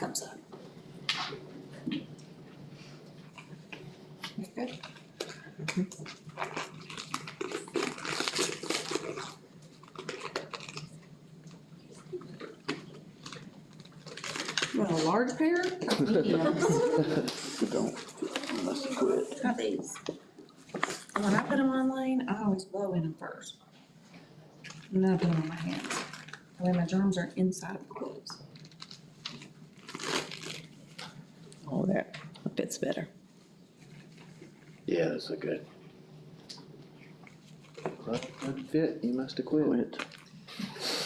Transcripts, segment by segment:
comes up. Okay. You want a large pair? Or medium? Don't, unless you quit. How these? And when I put them on Lane, I always blow in them first. And then I put them on my hands. That way my germs are inside of the clothes. Oh, that fits better. Yeah, that's a good. Doesn't fit, you must have quit.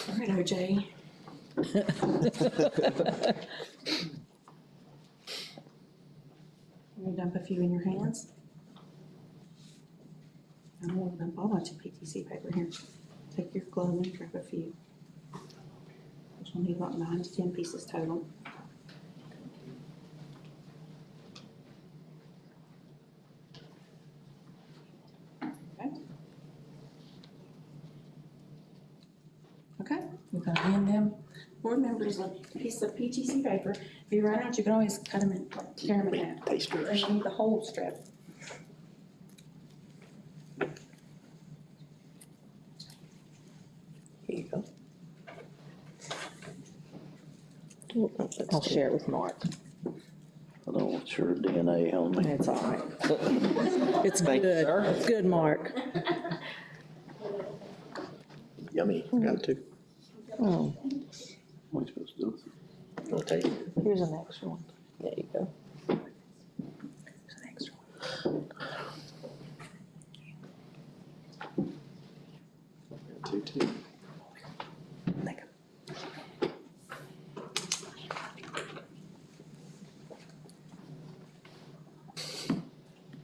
All right, OJ. I'm gonna dump a few in your hands. I'm gonna dump a whole bunch of PTC paper here. Take your glove and grab a few. Which will need about 9 to 10 pieces total. Okay. Okay, we're gonna hand them board members a piece of PTC paper. If you run out, you can always cut them and tear them in half. Tasters. And you need the whole strip. Here you go. I'll share it with Mark. I don't want your DNA on me. It's all right. It's Thank you, good. sir. It's good, Mark. Yummy. Got two. Oh, What are you supposed to do with it? I'll take it. here's an extra one. There you go. Here's an extra one. Two. Thank you.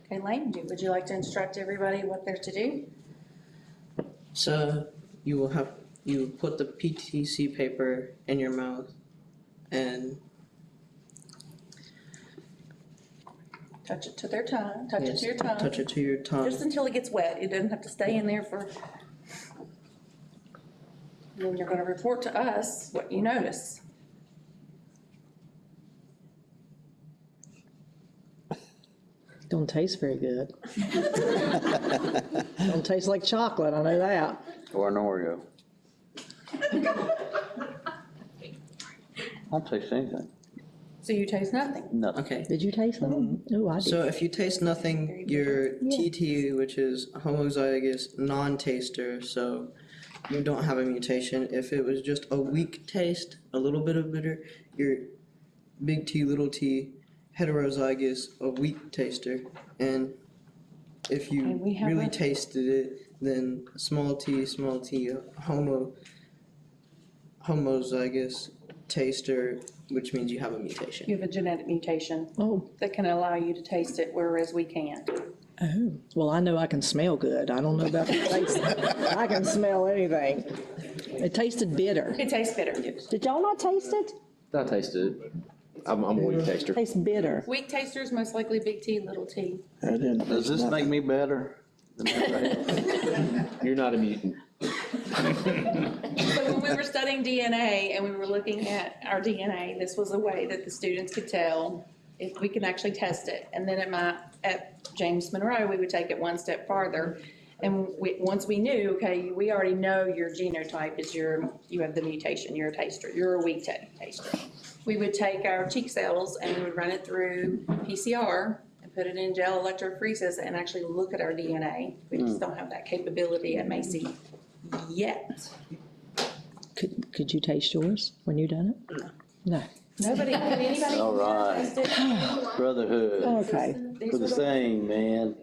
Okay, Lane, would you like to instruct everybody what they're to do? So you put the PTC paper in your mouth and Touch it to their tongue, touch it yes, to your tongue. touch it to your tongue. Just until it gets wet. It doesn't have to stay in there for. And then you're gonna report to us what you notice. Don't taste very good. Don't taste like chocolate, I know that. Or an Oreo. I'll taste anything. So you taste nothing. Nothing. Okay. Did you taste them? Oh, I did. So if you taste nothing, you're Yeah. TT, which is homozygous non-taster, so you don't have a mutation. If it was just a weak taste, a little bit of bitter, you're big T, little t, heterozygous, a weak taster. And if you And we have really a- tasted it, then small t, homozygous taster, which means you have a mutation. You have a genetic mutation Oh, that can allow you to taste it, whereas we can't. oh. Well, I know I can smell good. I don't know about the taste. I can smell anything. It tasted bitter. It tastes bitter. Did y'all not taste it? I tasted it. I'm a weak taster. Tastes bitter. Weak tasters, most likely big T, little t. Does this make me better? You're not a mutant. So when we were studying DNA and we were looking at our DNA, this was a way that the students could tell if we can actually test it. And then at James Monroe, we would take it one step farther. And once we knew, okay, we already know your genotype is you have the mutation, you're a taster, you're a weak taster. We would take our cheek cells and we would run it through PCR and put it in gel electrophoresis and actually look at our DNA. We just don't have that capability at Macy yet. Could you taste yours when you done it? No. Nobody, could anybody? All right. taste it? Brotherhood. Okay. These For the were the- same, man.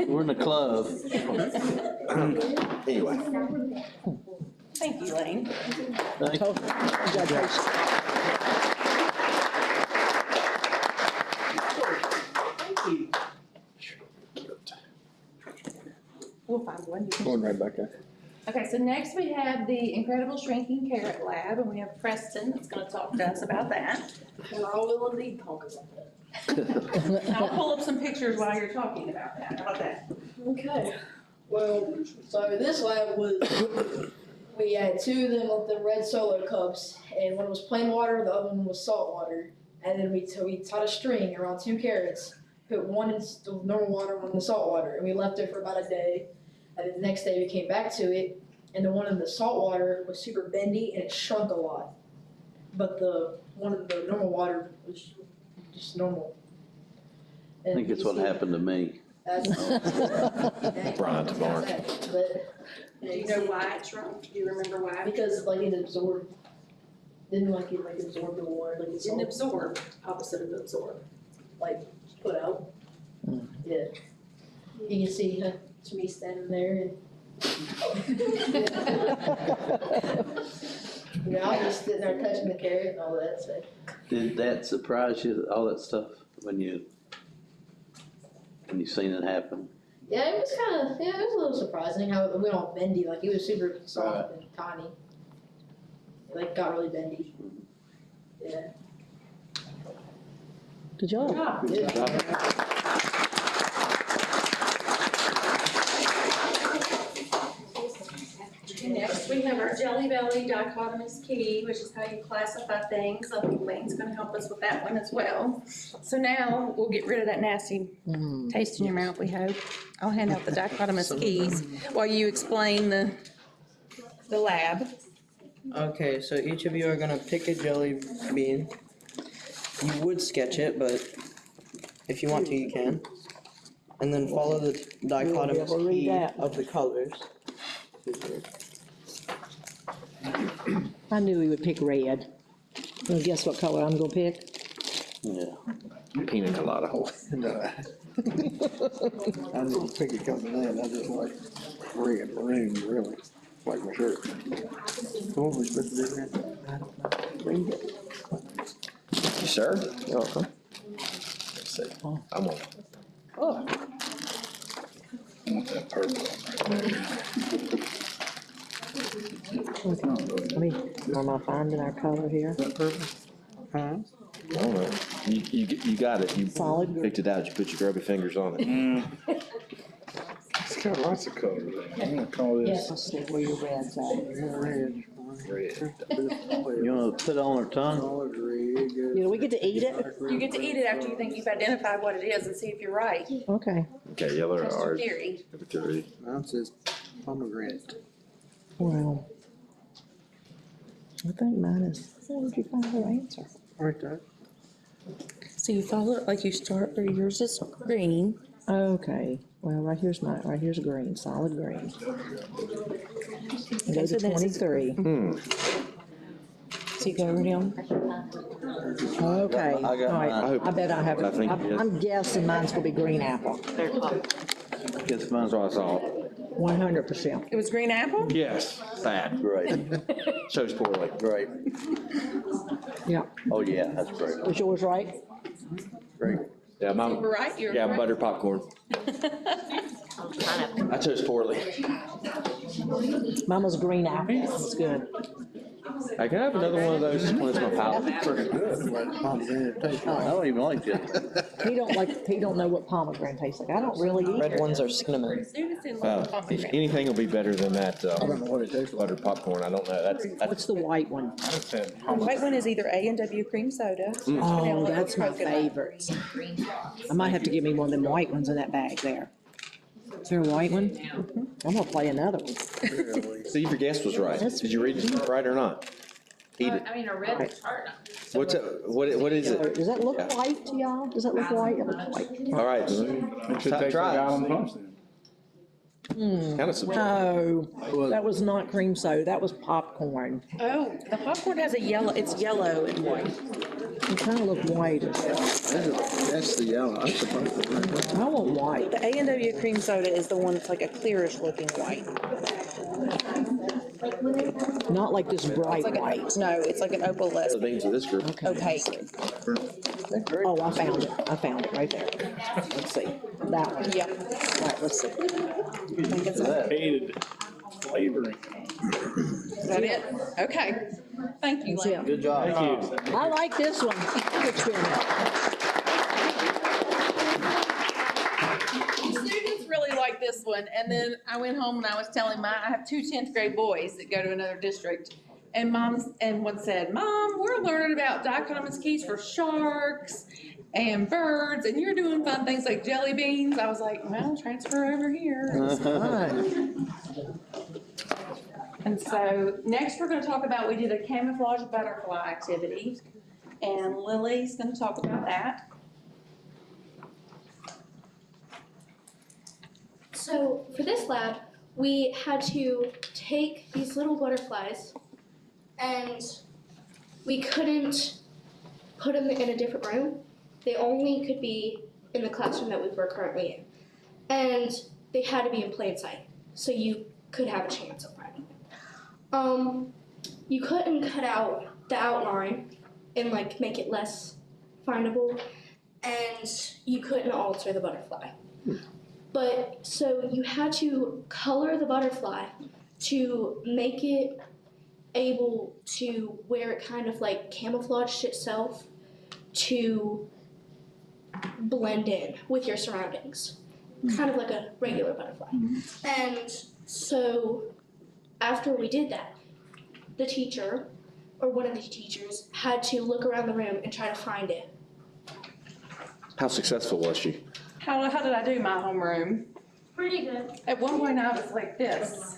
We're in the club. Anyway. Thank you, Lane. Thank you. Congratulations. We'll find one. You can- Going right back there. Okay, so next we have the Incredible Shrinking Carrot Lab, and we have Preston that's gonna talk to us about that. And all will indeed talk about that. I'll pull up some pictures while you're talking about that. How about that? Okay, well, so this lab was We had two of them with the red Solo cups, and one was plain water, the other one was salt water. And then we tied a string around 2 carrots, put one in the normal water, one in the salt water, and we left it for about a day. And then the next day we came back to it, and the one in the salt water was super bendy and it shrunk a lot. But the one in the normal water was just normal. I think it's what happened to me. Brian tomorrow. But Do you know why it shrunk? Do you remember why? because like it absorbed, didn't like it like absorb the water, like it's Didn't absorb, opposite of absorb. like put out. Yeah. You can see to me standing there and. You know, I was just sitting there touching the carrot and all that, so. Did that surprise you, all that stuff, when you seen it happen? Yeah, it was kind of, yeah, it was a little surprising how it went all bendy, like it was super soft and tiny. Like got really bendy. Yeah. Good job. Next, we have our Jelly Belly dichotomous key, which is how you classify things. I think Lane's gonna help us with that one as well. So now, we'll get rid of that nasty taste in your mouth, we hope. I'll hand out the dichotomous keys while you explain the lab. Okay, so each of you are gonna pick a jelly bean. You would sketch it, but if you want to, you can. And then follow the dichotomous We'll read key that. of the colors. I knew he would pick red. Well, guess what color I'm gonna pick? Yeah. Pina colada. I didn't pick a color that, I just like red, maroon, really, like my shirt. What was supposed to do that? Read it. You sure? You're welcome. Let's see. I'm on. Oh, I want that purple. I mean, am I finding our color here? That purple? Huh? I don't know. You got it. You Solid. picked it out. You put your grubby fingers on it. It's got lots of colors. I'm gonna call this Let's see where your red's at. red. Red. You wanna put it on her tongue? Solid red, good. Do we get to eat it? You get to eat it after you think you've identified what it is and see if you're right. Okay. Okay, yellow or Test your orange? theory. Number 3. Mine says pomegranate. Well, I think mine is, where did you find her answer? Right there. So you follow it like you start where yours is green. Okay, well, right here's mine, right here's green, solid green. And go so to then it's- 23. So you go down. Okay, all I got right, mine. I bet I have it. I think it is. I'm guessing mine's gonna be green apple, Guess mine's That's what I saw. 100%. It was green apple? Yes. Bad. great, Shows poorly. great. Yeah, Oh, yeah, that's great. was yours right? Great. Yeah, You were mine. right, you were Yeah, right. butter popcorn. I chose poorly. Mine was green apple, it's good. I can have another one of those when it's my palate. Pretty good, like pomegranate taste I like. don't even like it. He don't know what pomegranate tastes like. I don't really Red either. ones are cinnamon. Students in love with pomegranate. Anything will be better than that I don't know what it tastes like. butter popcorn. I don't know. That's What's the white one? The white one is either A&W cream soda. Oh, vanilla, or that's my coconut. favorite. I might have to give me one of them white ones in that bag there. Is there a white one? I'm gonna play another one. See if your guess was right. That's Did you read it right or not? Eat it. I mean, a red is hard. What's it? What is it? Does that look white to y'all? Does that look white? It looks white. All right. It should taste Try like it. Island Punch then. Kind of subjective. No, that was not cream soda. That was popcorn. Oh, the popcorn has a yellow, it's yellow and white. It kind of looked white. That's the yellow, I'm supposed to drink that. I want white. The A&W cream soda is the one that's like a clearish looking white. Not like this bright It's like white. no, it's like an The opalescent, beans of this group. opaque. Oh, I found it. I found it right there. Let's see. That one. Yep. All right, let's see. I think it's a- Hated flavoring. Is that it? Okay. Thank you, That's Lane. it. Good job. I like this one. Experiment. Students really like this one. And then I went home and I was telling I have two 10th grade boys that go to another district. And one said, Mom, we're learning about dichotomous keys for sharks and birds, and you're doing fun things like jelly beans. I was like, well, transfer over here. Fine. And so next we're gonna talk about, we did a camouflage butterfly activity, and Lily's gonna talk about that. So for this lab, we had to take these little butterflies and we couldn't put them in a different room. They only could be in the classroom that we were currently in. And they had to be in plain sight, so you could have a chance of finding them. You couldn't cut out the outline and like make it less findable, and you couldn't alter the butterfly. But so you had to color the butterfly to make it able to where it kind of like camouflaged itself to blend in with your surroundings, kind of like a regular butterfly. And so after we did that, the teacher or one of the teachers had to look around the room and try to find it. How successful was she? How did I do my homeroom? Pretty good. At one point I was like this.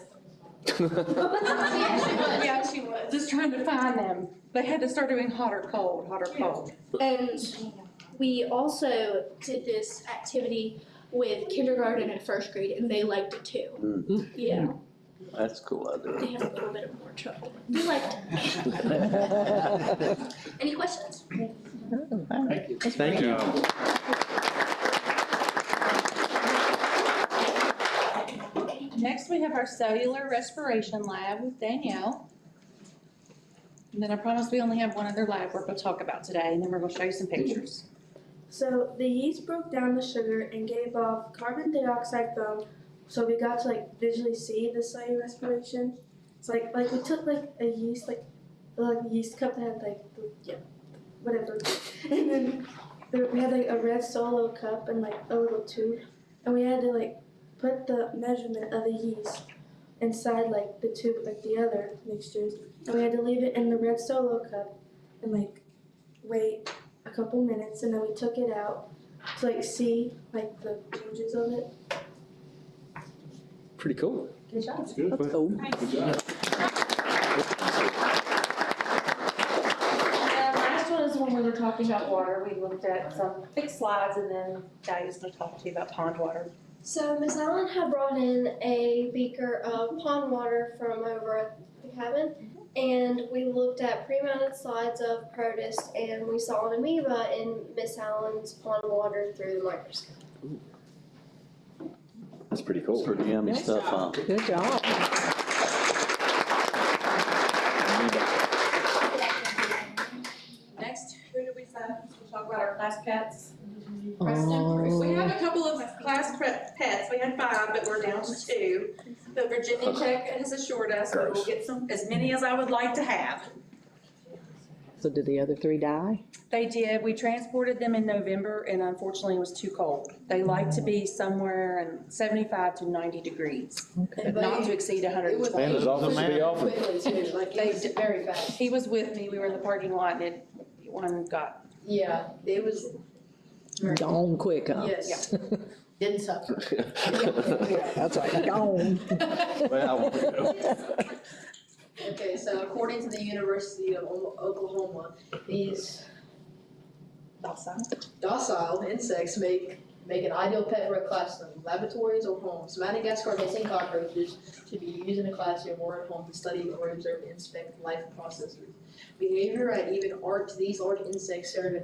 Yeah, she was. Just trying to find them. They had to start doing hot or cold, hot or cold. And we also did this activity with kindergarten and first grade, and they liked it too. Yeah, That's a cool idea. they had a little bit more trouble. They liked it. Any questions? Thank you. Next, we have our cellular respiration lab with Danielle. And then I promise we only have one other lab we're going to talk about today, and then we're going to show you some pictures. So the yeast broke down the sugar and gave off carbon dioxide foam, so we got to like visually see the cellular respiration. It's like we took like a yeast like a yeast cup that had like whatever, and then we had like a red Solo cup and like a little tube, and we had to like put the measurement of the yeast inside like the tube like the other mixtures, and we had to leave it in the red Solo cup and like wait a couple minutes, and then we took it out to like see like the changes of it. Pretty cool. Good job. That's cool. And last one is when we were talking about water. We looked at some big slides, and then Dia's going to talk to you about pond water. So Miss Allen had brought in a beaker of pond water from over at the cabin, and we looked at pre-mounted slides of protist, and we saw an amoeba in Miss Allen's pond water through the microscope. That's pretty cool. Pretty yummy Nice stuff, huh? Good job. Next, who do we say? We'll talk about our class pets. Oh. We have a couple of class pets. We had 5, but we're down to 2. The Virginia Tech has assured us that we'll get as many as I would like to have. So did the other 3 die? They did. We transported them in November, and unfortunately it was too cold. They like to be somewhere in 75 to 90 degrees, Okay. not to exceed 120. Man, as often to be often. Quickly too, like it was very fast. He was with me. We were in the parking lot, and one got, Yeah, it was, Gone quick, huh? yes, didn't suffer. That's right, gone. Well, I want to go. Okay, so according to the University of Oklahoma, these docile insects make an ideal pet for a classroom, laboratories, or homes. Madagascar missing cockroaches should be used in a classroom or at home to study or observe and inspect life processes. Behavior and even art, these art insects serve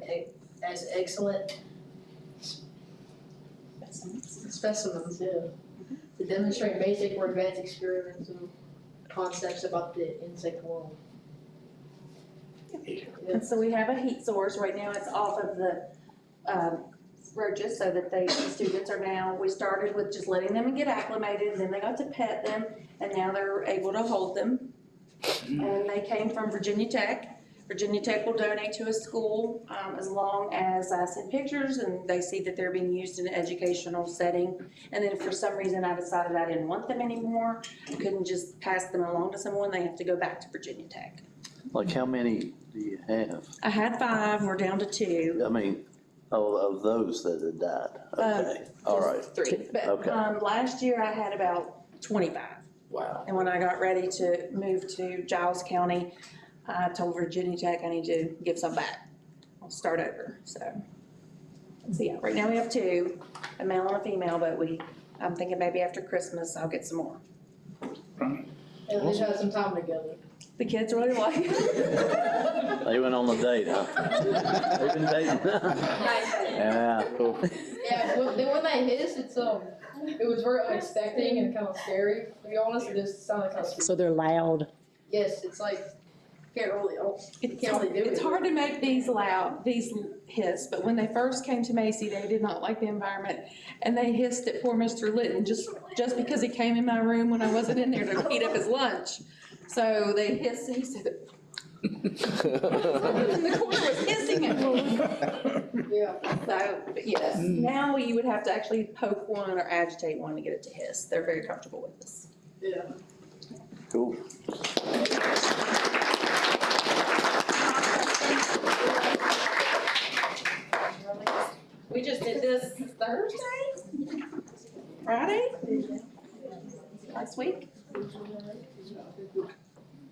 as excellent specimens, to demonstrate basic or advanced experimental concepts about the insect world. and so we have a heat source. Right now it's off of the roaches so that the students are now, we started with just letting them get acclimated, and then they got to pet them, and now they're able to hold them. And they came from Virginia Tech. Virginia Tech will donate to a school, as long as I send pictures and they see that they're being used in an educational setting. And then if for some reason I decided I didn't want them anymore, I couldn't just pass them along to someone, they have to go back to Virginia Tech. Like how many do you have? I had 5, we're down to 2. I mean, of those that had died, okay, all right, 3. But, Okay. last year I had about 25. wow. And when I got ready to move to Giles County, I told Virginia Tech I need to give some back. I'll start over, so. So yeah, right now we have 2, a male and a female, but I'm thinking maybe after Christmas I'll get some more. And they just had some time together. The kids really like it. They went on the date, huh? They've been dating? Yeah, cool. Yeah, when they hiss, it was very unexpected and kind of scary. To be honest, it just sounded kind of scary. So they're loud. Yes, it's like can't really do It's it. hard to make these hiss, but when they first came to Macy, they did not like the environment. And they hissed at poor Mr. Litton just because he came in my room when I wasn't in there to heat up his lunch. So they hissed, and he said, in the corner was hissing at me. Yeah. So, but yes, now you would have to actually poke one or agitate one to get it to hiss. They're very comfortable with this. Yeah. Cool. We just did this Thursday? Friday? Last week?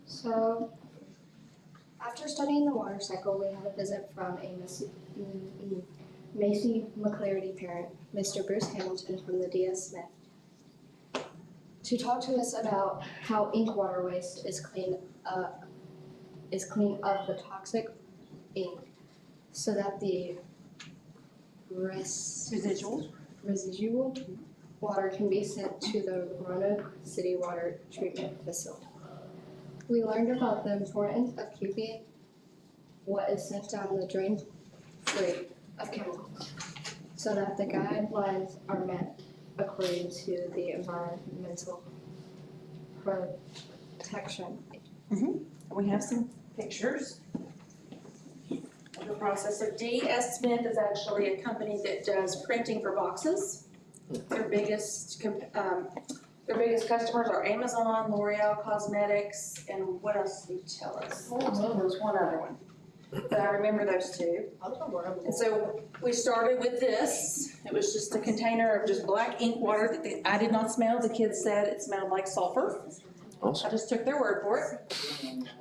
So, after studying the water cycle, we had a visit from a Macy McClarity parent, Mr. Bruce Hamilton from the DS Smith, to talk to us about how ink water waste is cleaned of the toxic ink so that the residual water can be sent to the Roanoke City Water Treatment Facility. We learned about the importance of keeping what is sent down the drain free of chemicals so that the guidelines are met according to the Environmental Protection. We have some pictures of the process. So DS Smith is actually a company that does printing for boxes. Their biggest customers are Amazon, L'Oreal Cosmetics, and what else did you tell us? There was one other one, but I remember those 2. And so we started with this. It was just a container of just black ink water that I did not smell. The kids said it smelled like sulfur. I just took their word for it.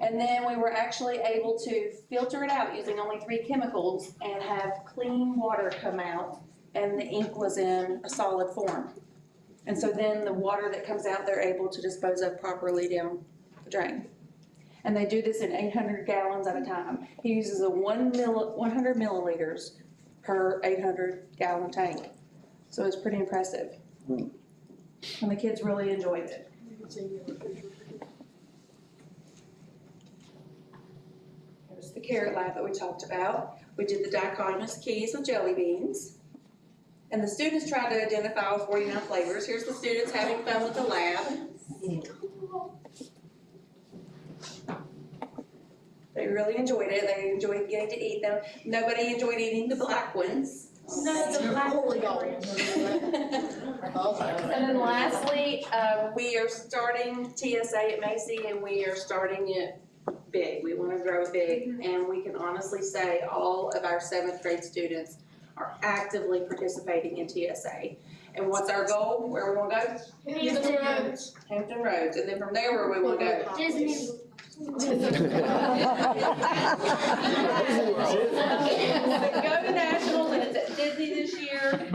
And then we were actually able to filter it out using only 3 chemicals and have clean water come out, and the ink was in a solid form. And so then the water that comes out, they're able to dispose of properly down the drain. And they do this in 800 gallons at a time. He uses a 100 milliliters per 800 gallon tank. So it's pretty impressive. And the kids really enjoyed it. There's the carrot lab that we talked about. We did the dichotomous keys with jelly beans. And the students tried to identify all 49 flavors. Here's the students having fun with the lab. They really enjoyed it. They enjoyed getting to eat them. Nobody enjoyed eating the black ones. No, the black And then lastly, we are starting TSA at Macy, and we are starting it big. We want to grow big, and we can honestly say all of our 7th grade students are actively participating in TSA. And what's our goal? Where we want to go? Hampton Roads. Hampton Roads, and then from there, where we want to go? Disney. Go to nationals, and it's at Disney this year.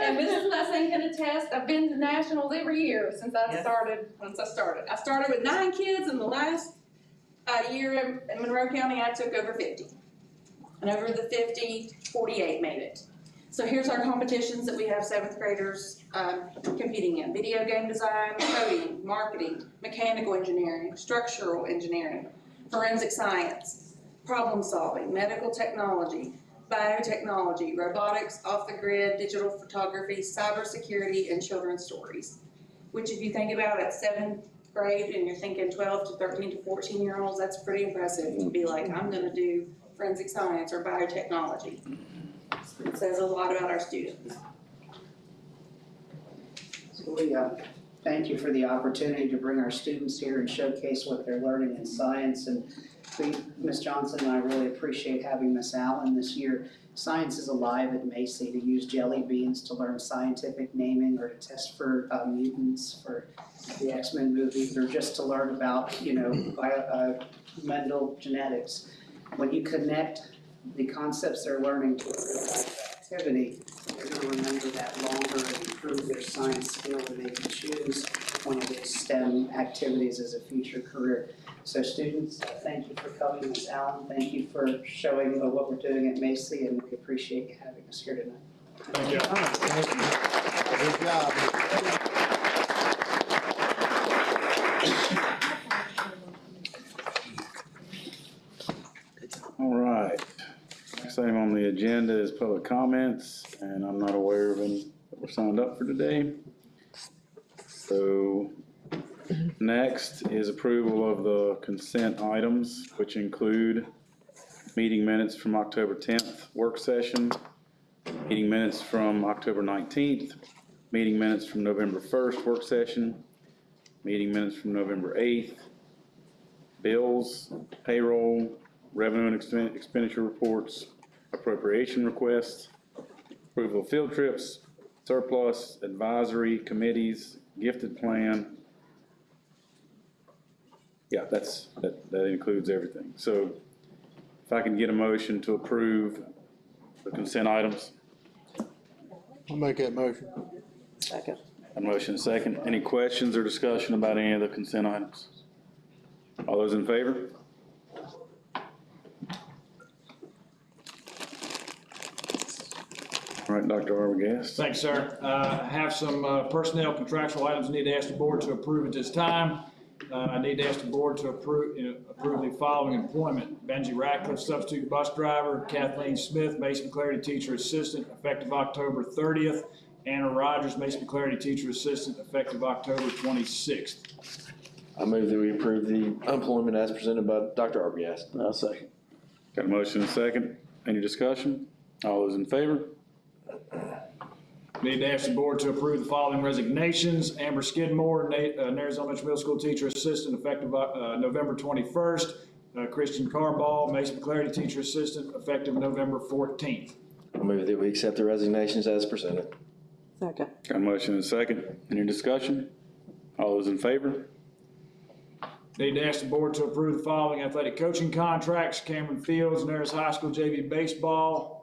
And Mrs. Lessing can attest, I've been to nationals every year since I started. I started with 9 kids, and the last year in Monroe County, I took over 50. And over the 50, 48 made it. So here's our competitions that we have 7th graders competing in. Video game design, coding, marketing, mechanical engineering, structural engineering, forensic science, problem solving, medical technology, biotechnology, robotics, off the grid, digital photography, cybersecurity, and children's stories. Which if you think about it, 7th grade and you're thinking 12 to 13 to 14-year-olds, that's pretty impressive to be like, I'm gonna do forensic science or biotechnology. It says a lot about our students. So we thank you for the opportunity to bring our students here and showcase what they're learning in science. And Ms. Johnson and I really appreciate having Ms. Allen this year. Science is alive at Macy, to use jelly beans to learn scientific naming or to test for mutants for the X-Men movies, or just to learn about, Mendel genetics. When you connect the concepts they're learning to a real life activity, they're going to remember that longer and improve their science skill, and they can choose one of these STEM activities as a future career. So students, thank you for coming. Ms. Allen, thank you for showing what we're doing at Macy, and we appreciate you having us here tonight. Thank you. Good job. All right. Next item on the agenda is public comments, and I'm not aware of any that were signed up for today. So next is approval of the consent items, which include meeting minutes from October 10th work session, meeting minutes from October 19th, meeting minutes from November 1st work session, meeting minutes from November 8th, bills, payroll, revenue and expenditure reports, appropriation requests, approval of field trips, surplus, advisory committees, gifted plan. Yeah, that includes everything. So if I can get a motion to approve the consent items. I'll make that motion. Second. A motion and second. Any questions or discussion about any of the consent items? All those in favor? All right, Dr. Arbogast. Thanks, sir. I have some personnel contractual items I need to ask the board to approve at this time. I need to ask the board to approve the following employment. Benji Ratcliffe, substitute bus driver. Kathleen Smith, Mason McClarity teacher assistant, effective October 30th. Anna Rogers, Mason McClarity teacher assistant, effective October 26th. I move that we approve the employment as presented by Dr. Arbogast. I'll second. Got a motion and a second. Any discussion? All those in favor? Need to ask the board to approve the following resignations. Amber Skidmore, Nares Elementary Middle School teacher assistant, effective November 21st. Christian Carball, Mason McClarity teacher assistant, effective November 14th. I move that we accept the resignations as presented. Second. Got a motion and a second. Any discussion? All those in favor? Need to ask the board to approve the following athletic coaching contracts. Cameron Fields, Nares High School JV basketball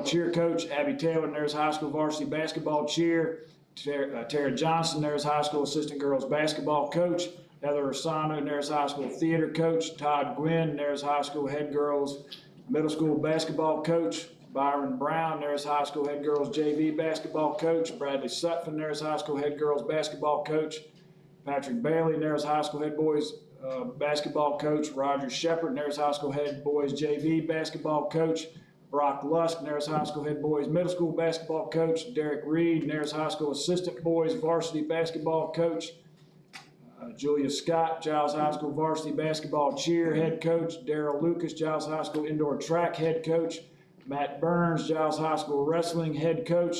cheer coach. Abby Taylor, Nares High School varsity basketball cheer. Tara Johnson, Nares High School assistant girls basketball coach. Heather Ursano, Nares High School theater coach. Todd Gwynn, Nares High School head girls middle school basketball coach. Byron Brown, Nares High School head girls JV basketball coach. Bradley Sutphin, Nares High School head girls basketball coach. Patrick Bailey, Nares High School head boys basketball coach. Roger Shepard, Nares High School head boys JV basketball coach. Brock Lusk, Nares High School head boys middle school basketball coach. Derek Reed, Nares High School assistant boys varsity basketball coach. Julia Scott, Giles High School varsity basketball cheer head coach. Daryl Lucas, Giles High School indoor track head coach. Matt Burns, Giles High School wrestling head coach.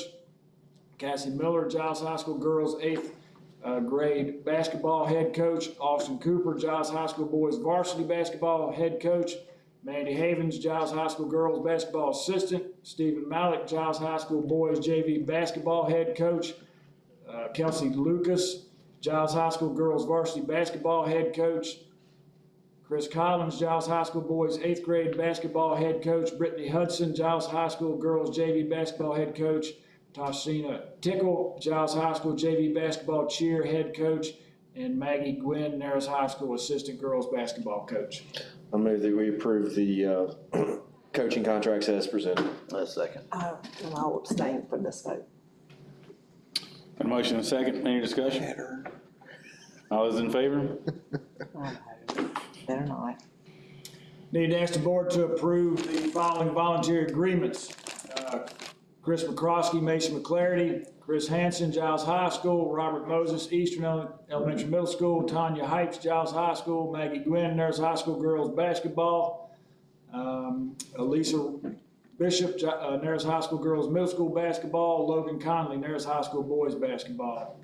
Cassie Miller, Giles High School girls 8th grade basketball head coach. Austin Cooper, Giles High School boys varsity basketball head coach. Mandy Havens, Giles High School girls basketball assistant. Stephen Malik, Giles High School boys JV basketball head coach. Kelsey Lucas, Giles High School girls varsity basketball head coach. Chris Collins, Giles High School boys 8th grade basketball head coach. Brittany Hudson, Giles High School girls JV basketball head coach. Tashina Tickle, Giles High School JV basketball cheer head coach. And Maggie Gwynn, Nares High School assistant girls basketball coach. I move that we approve the coaching contracts as presented. A second. And I'll abstain from this vote. Got a motion and a second. Any discussion? All those in favor? Better not. Need to ask the board to approve the following voluntary agreements. Chris McCroskey, Mason McClarity, Chris Hansen, Giles High School, Robert Moses, Eastern Elementary Middle School, Tanya Hypes, Giles High School, Maggie Gwynn, Nurse High School Girls Basketball, Elisa Bishop, Narrows High School Girls Middle School Basketball, Logan Conley, Narrows High School Boys Basketball.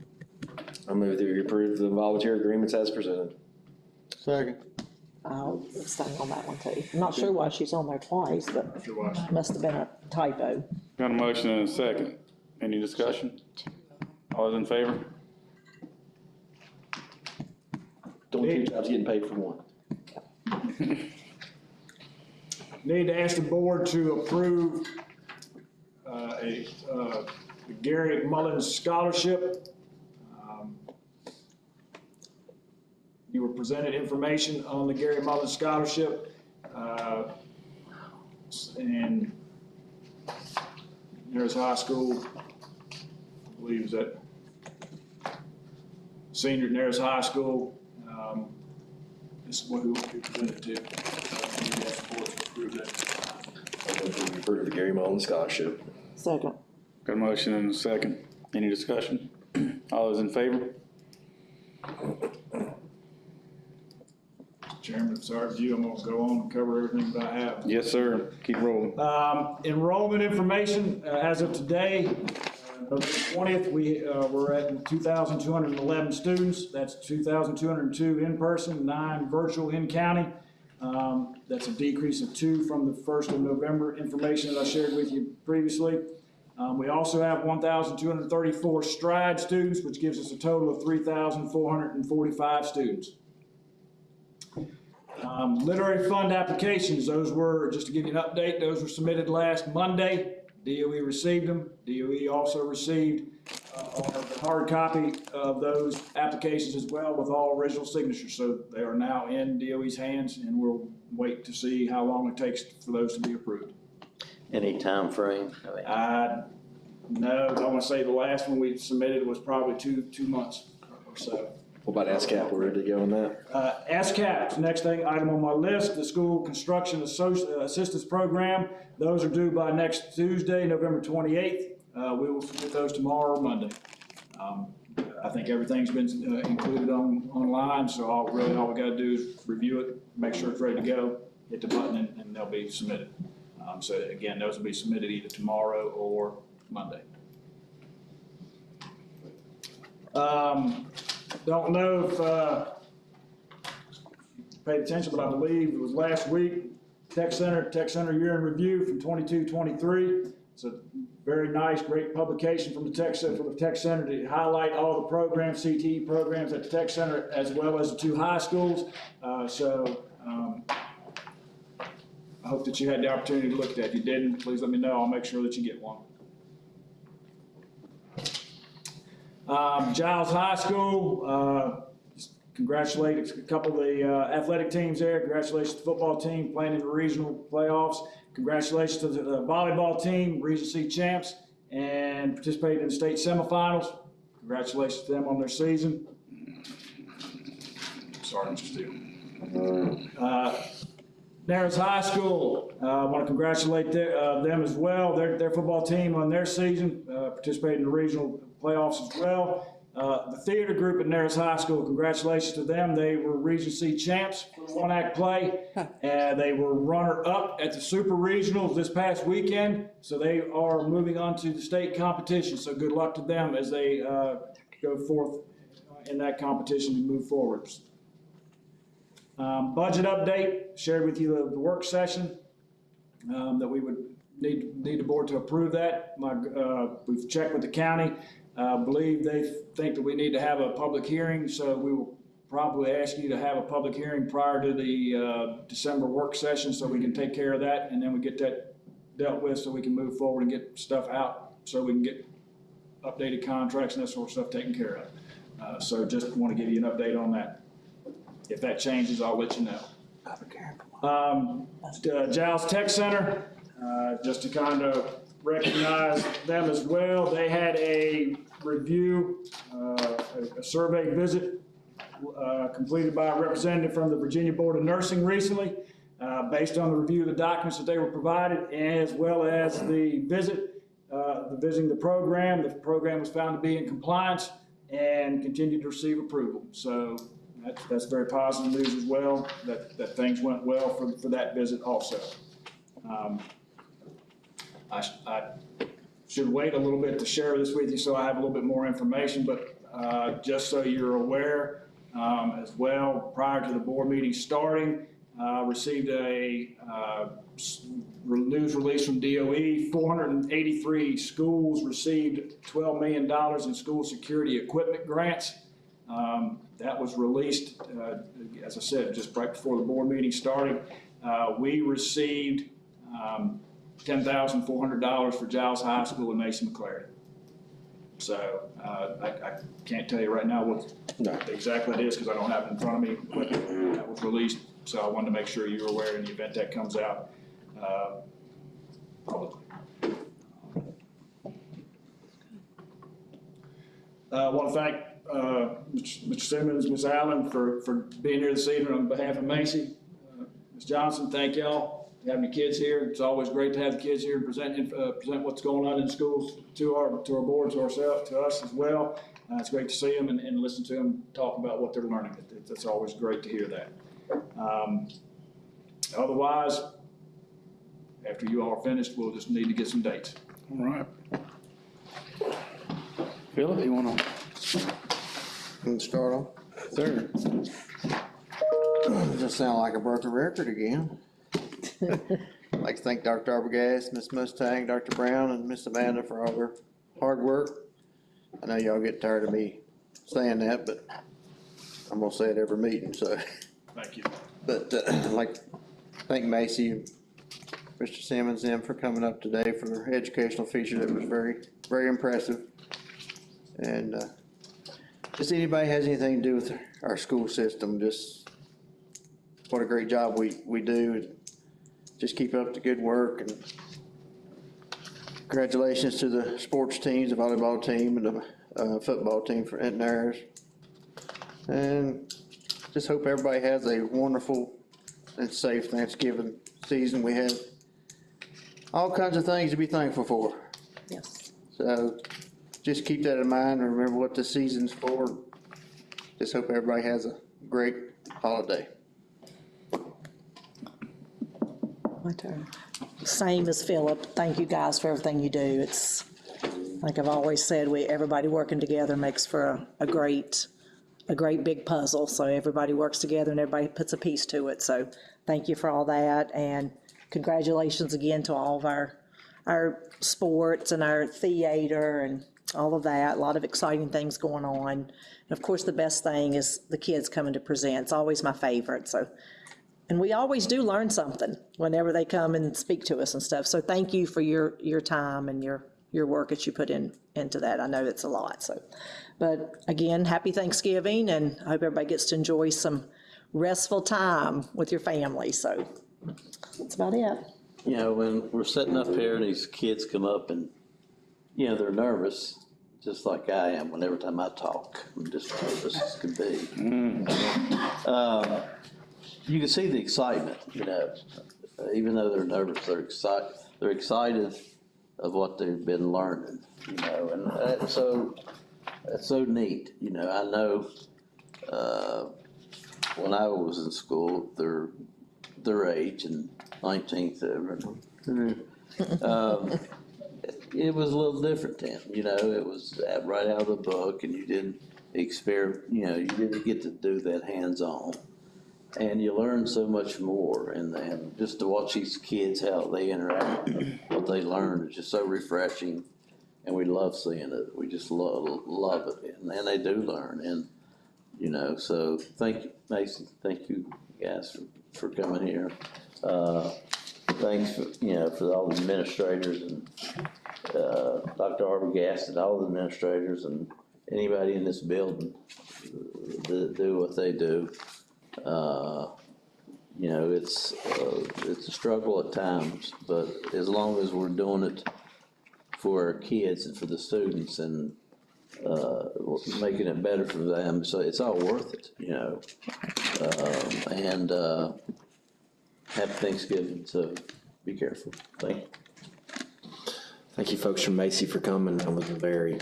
I move that we approve the volunteer agreements as presented. Second. I'll abstain on that one too. I'm not sure why she's on there twice, but must have been a typo. Got a motion and a second. Any discussion? All those in favor? Doing two jobs, getting paid for one. Need to ask the board to approve the Gary Mullins Scholarship. You were presented information on the Gary Mullins Scholarship. And there's high school, I believe is that senior at Narrows High School. This is what who will be presented to. So we need to ask the board to approve that. I move that we approve the Gary Mullins Scholarship. Second. Got a motion and a second. Any discussion? All those in favor? Chairman, sorry for you, I'm gonna go on and cover everything that I have. Yes, sir. Keep rolling. Enrollment information, as of today, November 20th, we're at 2,211 students. That's 2,202 in person, 9 virtual in county. That's a decrease of 2 from the 1st of November information that I shared with you previously. We also have 1,234 stride students, which gives us a total of 3,445 students. Literary fund applications, those were, just to give you an update, those were submitted last Monday. DOE received them. DOE also received a hard copy of those applications as well with all original signatures. So they are now in DOE's hands, and we'll wait to see how long it takes for those to be approved. Any time frame? No, I want to say the last one we submitted was probably two months or so. What about ASCAP? We're ready to go on that? ASCAP, next thing, item on my list, the School Construction Assistance Program. Those are due by next Tuesday, November 28th. We will submit those tomorrow or Monday. I think everything's been included online, so all we gotta do is review it, make sure it's ready to go, hit the button, and they'll be submitted. So again, those will be submitted either tomorrow or Monday. Don't know if you paid attention, but I believe it was last week, Tech Center Year in Review from 22-23. It's a very nice, great publication from the Tech Center to highlight all the programs, CTE programs at the Tech Center, as well as the 2 high schools. I hope that you had the opportunity to look at that. If you didn't, please let me know. I'll make sure that you get one. Giles High School, just congratulate a couple of the athletic teams there. Congratulations to the football team playing in the regional playoffs. Congratulations to the volleyball team, Region C champs, and participating in the state semifinals. Congratulations to them on their season. Sorry, Mr. Steele. Narrows High School, I want to congratulate them as well. Their football team on their season, participating in the regional playoffs as well. The theater group at Narrows High School, congratulations to them. They were Region C champs for the one-act play, and they were runner-up at the Super Regionals this past weekend. So they are moving on to the state competition. So good luck to them as they go forth in that competition and move forward. Budget update, shared with you the work session that we would need the board to approve that. We've checked with the county. Believe they think that we need to have a public hearing, so we will probably ask you to have a public hearing prior to the December work session so we can take care of that, and then we get that dealt with so we can move forward and get stuff out so we can get updated contracts and that sort of stuff taken care of. So just want to give you an update on that. If that changes, I'll let you know. Giles Tech Center, just to kind of recognize them as well. They had a review, a survey visit completed by a representative from the Virginia Board of Nursing recently. Based on the review of the documents that they were provided, as well as the visit, visiting the program. The program was found to be in compliance and continued to receive approval. So that's very positive news as well, that things went well for that visit also. I should wait a little bit to share this with you so I have a little bit more information, but just so you're aware as well, prior to the board meeting starting, received a news release from DOE. 483 schools received $12 million in school security equipment grants. That was released, as I said, just right before the board meeting started. We received $10,400 for Giles High School and Mason McClary. So I can't tell you right now what exactly it is because I don't have it in front of me, but that was released. So I wanted to make sure you were aware in the event that comes out publicly. I want to thank Mr. Simmons, Ms. Allen for being here this evening on behalf of Macy. Ms. Johnson, thank y'all for having your kids here. It's always great to have the kids here and present what's going on in schools to our board, to ourselves, to us as well. It's great to see them and listen to them talk about what they're learning. It's always great to hear that. Otherwise, after you all are finished, we'll just need to get some dates. All right. Philip, you want Can start off? to? Sir. Just sound like a broken record again. I'd like to thank Dr. Arbogast, Ms. Mustang, Dr. Brown, and Ms. Amanda for all their hard work. I know y'all get tired of me saying that, but I'm gonna say it every meeting, so. Thank you. But I'd like to thank Macy and Mr. Simmons and them for coming up today for their educational feature that was very, very impressive. And just anybody has anything to do with our school system, just what a great job we do. Just keep up the good work, and congratulations to the sports teams, the volleyball team and the football team for Enton Ayers. And just hope everybody has a wonderful and safe Thanksgiving season. We have all kinds of things to be thankful for. Yes. So just keep that in mind and remember what the season's for. Just hope everybody has a great holiday. My turn. Same as Philip. Thank you guys for everything you do. It's, like I've always said, everybody working together makes for a great big puzzle. So everybody works together and everybody puts a piece to it. So thank you for all that. And congratulations again to all of our sports and our theater and all of that. A lot of exciting things going on. And of course, the best thing is the kids coming to present. It's always my favorite. So, and we always do learn something whenever they come and speak to us and stuff. So thank you for your time and your work that you put into that. I know it's a lot. So, but again, happy Thanksgiving, and I hope everybody gets to enjoy some restful time with your family. So that's about it. You know, when we're sitting up here and these kids come up and, you know, they're nervous, just like I am every time I talk. I'm just nervous as can be. You can see the excitement, you know, even though they're nervous, they're excited of what they've been learning, you know, and that's so neat. You know, I know when I was in school, their age and 19th, it was a little different then. You know, it was right out of the book, and you didn't you know, you didn't get to do that hands-on. And you learn so much more, and just to watch these kids, how they interact, what they learn is just so refreshing, and we love seeing it. We just love it, and they do learn, and you know. So thank you, Mason. Thank you guys for coming here. Thanks for all the administrators and Dr. Arbogast and all the administrators and anybody in this building that do what they do. You know, it's a struggle at times, but as long as we're doing it for our kids and for the students and making it better for them, so it's all worth it, you know. And happy Thanksgiving, so be careful. Thank you. Thank you folks from Macy for coming. That was a very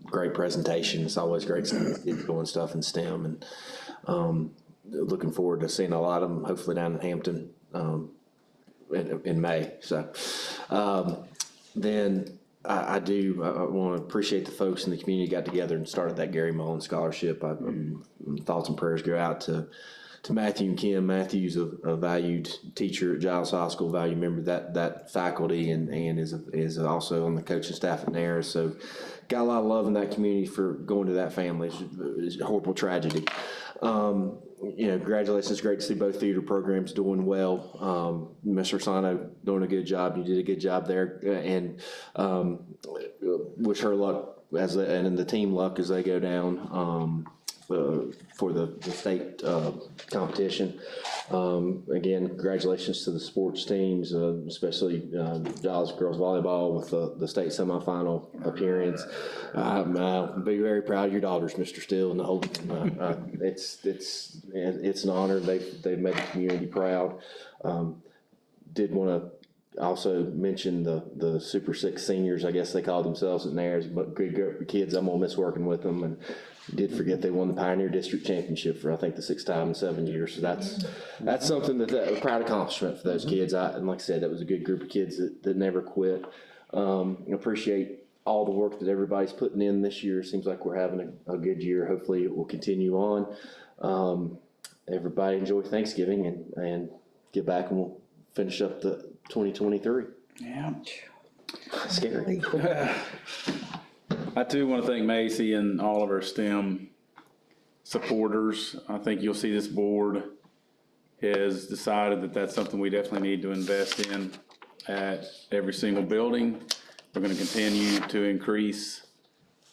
great presentation. It's always great seeing kids doing stuff in STEM, and looking forward to seeing a lot of them, hopefully down in Hampton in May. So then I want to appreciate the folks in the community got together and started that Gary Mullen Scholarship. Thoughts and prayers go out to Matthew and Kim. Matthew's a valued teacher at Giles High School, valued member of that faculty, and is also on the coaching staff at Nares. So got a lot of love in that community for going to that family. It's a horrible tragedy. Congratulations. Great to see both theater programs doing well. Mr. Sano doing a good job. You did a good job there, and wish her luck and the team luck as they go down for the state competition. Again, congratulations to the sports teams, especially Giles girls volleyball with the state semifinal appearance. Be very proud of your daughters, Mr. Steele, and the whole team. It's an honor. They've made the community proud. Did want to also mention the Super Six seniors, I guess they call themselves at Nares, but good kids. I'm gonna miss working with them, and did forget they won the Pioneer District Championship for I think the 6th time in 7 years. So that's something that a proud accomplishment for those kids. And like I said, that was a good group of kids that never quit. Appreciate all the work that everybody's putting in this year. Seems like we're having a good year. Hopefully it will continue on. Everybody enjoy Thanksgiving and get back and we'll finish up the 2023. Yeah. Scary. I too want to thank Macy and all of our STEM supporters. I think you'll see this board has decided that that's something we definitely need to invest in at every single building. We're going to continue to increase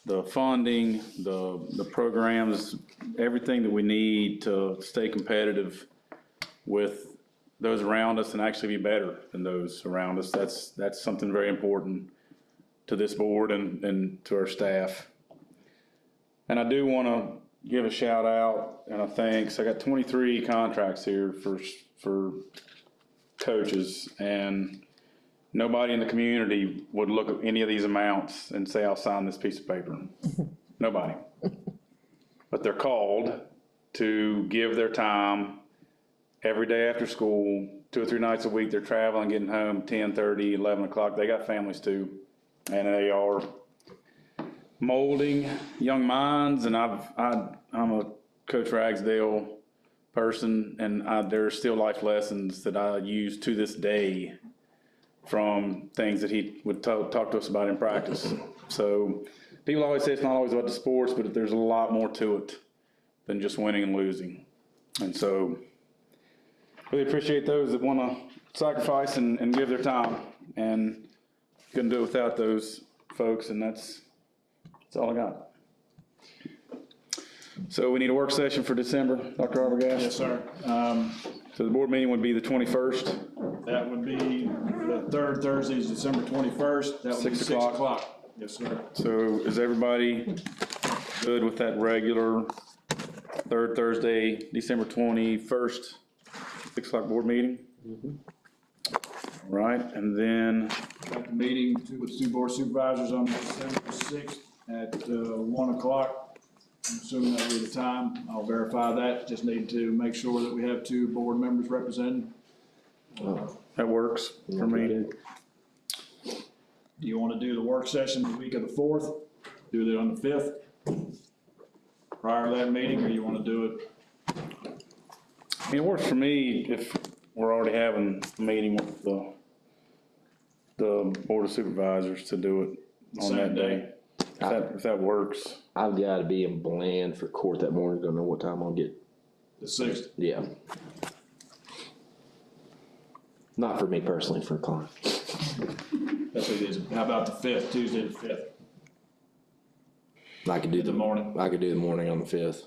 the funding, the programs, everything that we need to stay competitive with those around us and actually be better than those around us. That's something very important to this board and to our staff. And I do want to give a shout out and a thanks. I got 23 contracts here for coaches, and nobody in the community would look at any of these amounts and say, I'll sign this piece of paper. Nobody. But they're called to give their time every day after school, 2 or 3 nights a week. They're traveling, getting home 10:30, 11 o'clock. They got families too. And they are molding young minds, and I'm a Coach Ragsdale person, and there are still life lessons that I use to this day from things that he would talk to us about in practice. So people always say it's not always about the sports, but there's a lot more to it than just winning and losing. And so really appreciate those that want to sacrifice and give their time, and couldn't do it without those folks, and that's all I got. So we need a work session for December, Dr. Arbogast? Yes, sir. So the board meeting would be the 21st? That would be the third Thursday is December 21st. That would be 6 o'clock. Yes, sir. So is everybody good with that regular third Thursday, December 21st, 6 o'clock board meeting? All right, and then Got the meeting with two board supervisors on December 6th at 1 o'clock. I'm assuming that'll be the time. I'll verify that. Just need to make sure that we have 2 board members represented. that works for me. Do you want to do the work session the week of the 4th? Do it on the 5th? Prior to that meeting, or you want to do it? I mean, it works for me if we're already having a meeting with the Board of Supervisors to do it on that day. If that works. I've got to be in Bland for court that morning. Don't know what time I'll get. The 6th? Yeah. Not for me personally, for a client. That's what it is. How about the 5th, Tuesday the 5th? I could do the morning. I could do the morning on the 5th.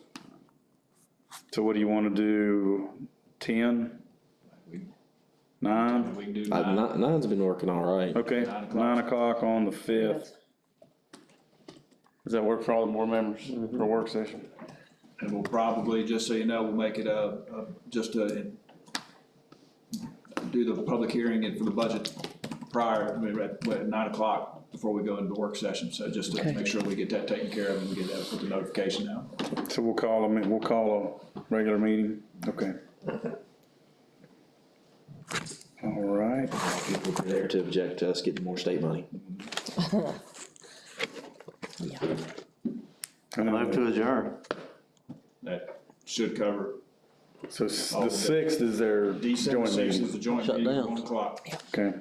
So what do you want to do, 10? 9? We can do 9. 9's been working all right. Okay, 9 o'clock on the 5th. Does that work for all the board members for a work session? And we'll probably, just so you know, we'll make it do the public hearing and for the budget prior, I mean, at 9 o'clock before we go into the work session. So just to make sure we get that taken care of and we get that, put the notification out. So we'll call a regular meeting, okay. All right, People are there to object to us getting more state money. Move to adjourn. That should cover. so the 6th is their December joint 6th is meeting, the joint Shut meeting at down. 1 o'clock. okay.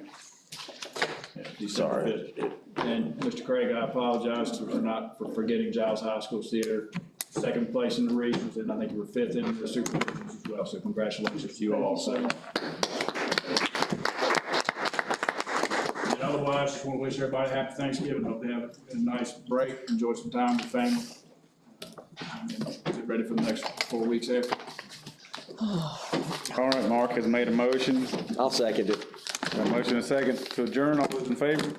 Yeah, December 5th. And Mr. Craig, I apologize for forgetting Giles High School Theater. Second place in the regions, and I think you were 5th in the super regions as well, so congratulations to you all. So. And otherwise, just want to wish everybody a happy Thanksgiving. Hope they have a nice break, enjoy some time with family. And get ready for the next 4 weeks after. All right, Mark has made a motion, I'll second it. a motion and a second to adjourn, all those in favor?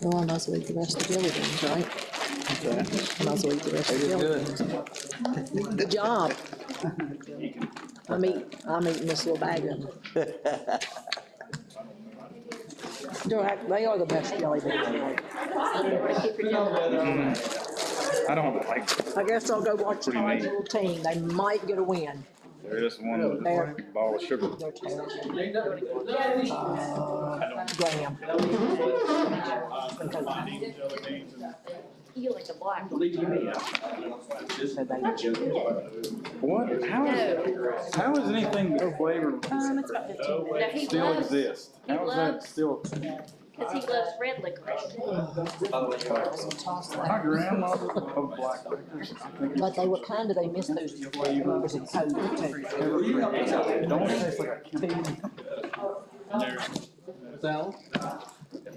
Well, I might as well eat the rest of the buildings, right? I might as well eat the rest of the buildings. Good job. I'm eating this little bag of them. They are the best jelly beans. I don't like, I guess I'll go watch Pretty my neat. little team. They might get a win. there is one with a ball of sugar. They're terrible. Graham. You like the black. What, how is anything no flavored It's about 15 minutes. Now, he still loves, exist? How is that still? because he loves red licorice. My grandma loved black licorice. But they were kind of, they missed those numbers in code too. Don't taste like a candy. Sal?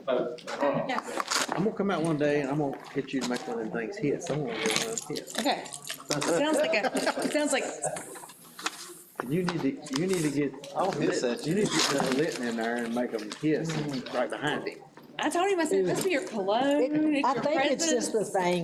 I'm gonna come out one day and I'm gonna get you to make one of them things hits. I'm gonna get one of them hits. Okay. It sounds like You need to get, you need to get the Litton in there and make them hiss right behind him. I told him, I said, it must be your cologne. It's I your think it's presence. just the thing